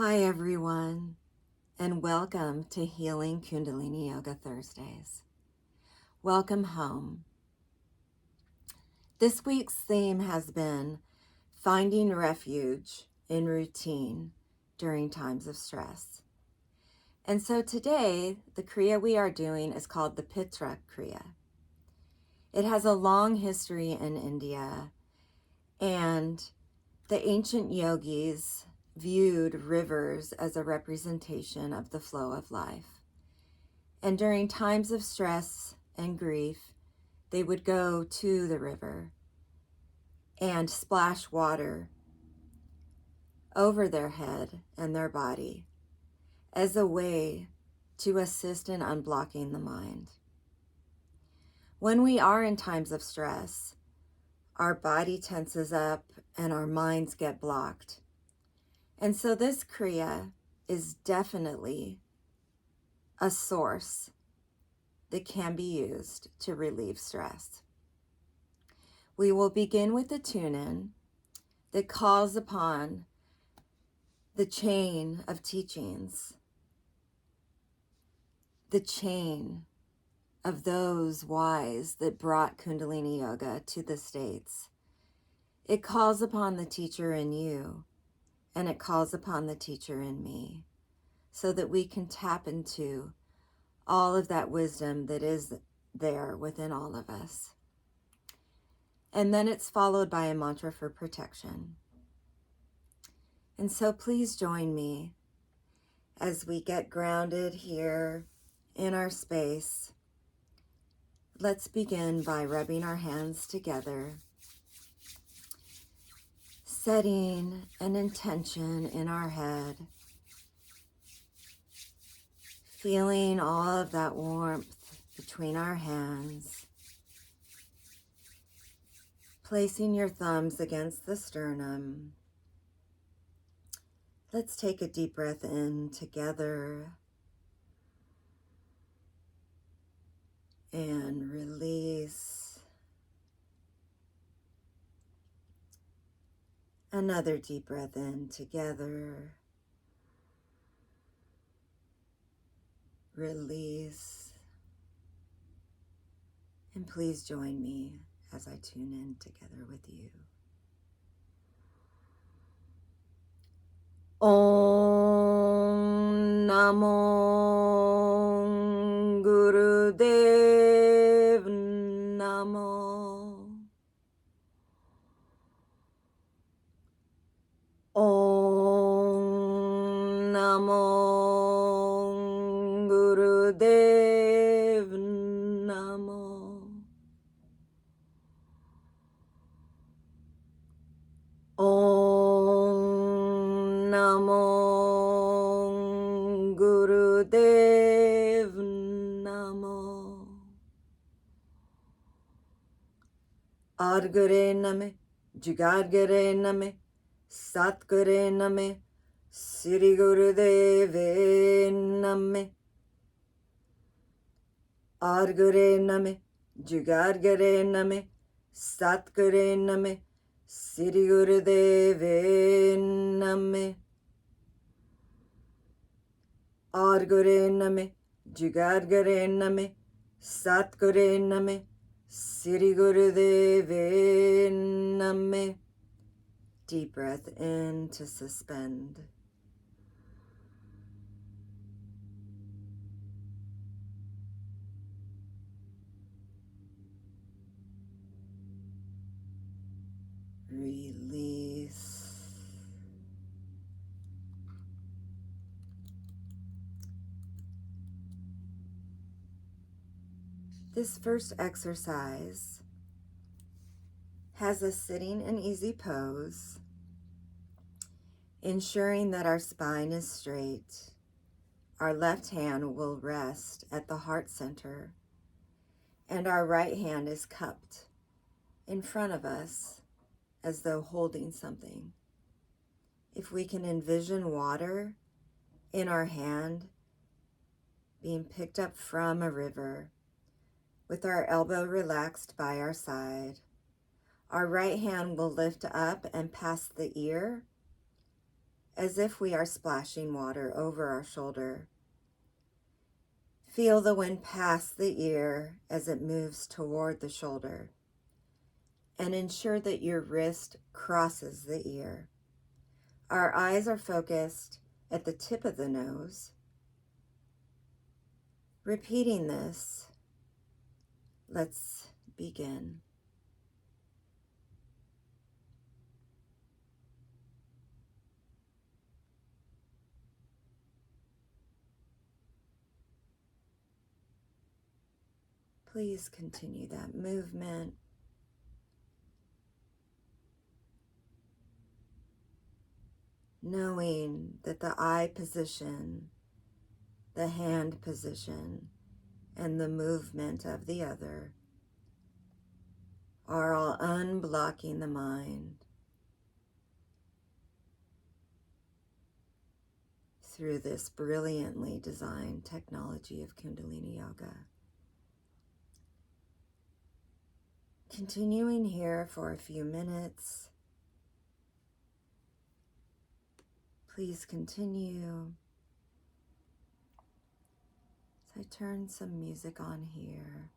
Hi everyone, and welcome to Healing Kundalini Yoga Thursdays. Welcome home. This week's theme has been finding refuge in routine during times of stress. And so today, the kriya we are doing is called the 𝓚𝓤𝓝𝓚. It has a long history in India, and the ancient yogis viewed rivers as a representation of the flow of life. And during times of stress and grief, they would go to the river and splash water over their head and their body as a way to assist in unblocking the mind. When we are in times of stress, our body tenses up and our minds get blocked. And so this kriya is definitely a source that can be used to relieve stress. We will begin with the tune-in that calls upon the chain of teachings, the chain of those wise that brought Kundalini Yoga to the States. It calls upon the teacher in you, and it calls upon the teacher in me, so that we can tap into all of that wisdom that is there within all of us. And then it's followed by a mantra for protection. And so please join me as we get grounded here in our space. Let's begin by rubbing our hands together, setting an intention in our head, feeling all of that warmth between our hands, placing your thumbs against the sternum. Let's take a deep breath in together and release. Another deep breath in together. Release. And please join me as I tune in together with you. Om Namo Gurudev Namo. Om Namo Gurudev Namo. Om Namo Gurudev Namo. Adgare Name, Jugadgare Name, Satgare Name, Sri Gurudeve Name. Adgare Name, Jugadgare Name, Satgare Name, Sri Gurudeve Name. Adgare Name, Jugadgare Name, Satgare Name, Sri Gurudeve Name. Deep breath in to suspend. Release. This first exercise has us sitting in easy pose, ensuring that our spine is straight. Our left hand will rest at the heart center, and our right hand is cupped in front of us as though holding something. If we can envision water in our hand being picked up from a river, with our elbow relaxed by our side, our right hand will lift up and past the ear as if we are splashing water over our shoulder. Feel the wind pass the ear as it moves toward the shoulder, and ensure that your wrist crosses the ear. Our eyes are focused at the tip of the nose. Repeating this, let's begin. Please continue that movement. Knowing that the eye position, the hand position, and the movement of the other are all unblocking the mind through this brilliantly designed technology of Kundalini Yoga. Continuing here for a few minutes. Please continue. So I turn some music on here.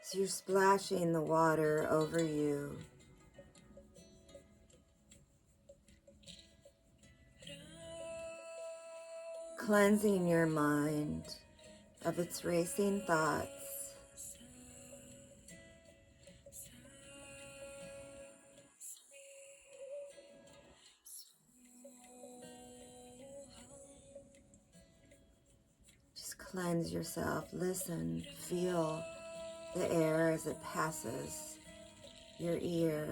So you're splashing the water over you. Cleansing your mind of its racing thoughts. Just cleanse yourself. Listen, feel the air as it passes your ear.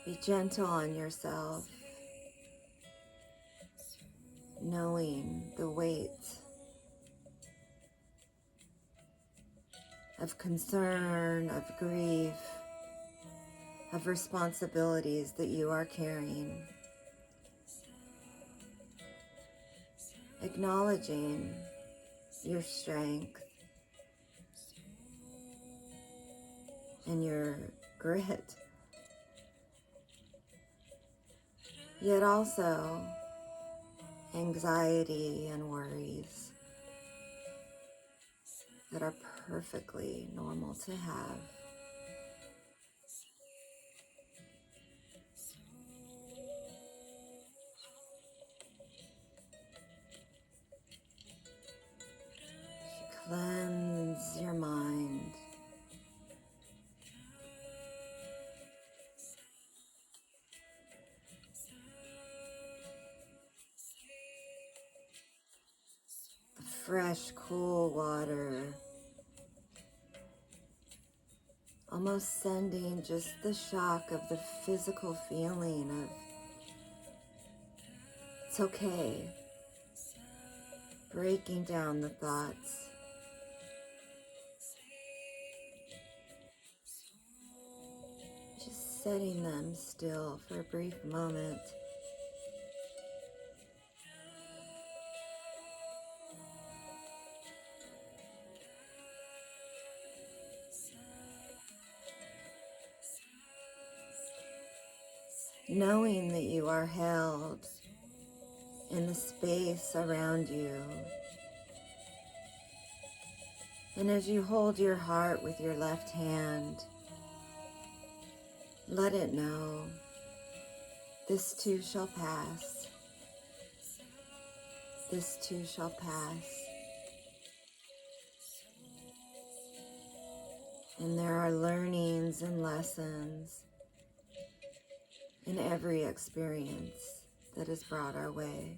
Be gentle on yourself, knowing the weight of concern, of grief, of responsibilities that you are carrying. Acknowledging your strength and your grit, yet also anxiety and worries that are perfectly normal to have. Cleanse your mind. The fresh, cool water, almost sending just the shock of the physical feeling of it's okay, breaking down the thoughts. Just setting them still for a brief moment. Knowing that you are held in the space around you. And as you hold your heart with your left hand, let it know, this too shall pass. This too shall pass. And there are learnings and lessons in every experience that is brought our way.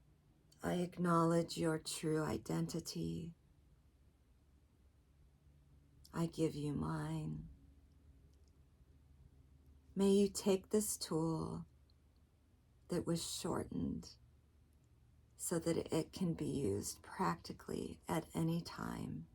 Acknowledge your true identity. I give you mine. May you take this tool that was shortened so that it can be used practically at any time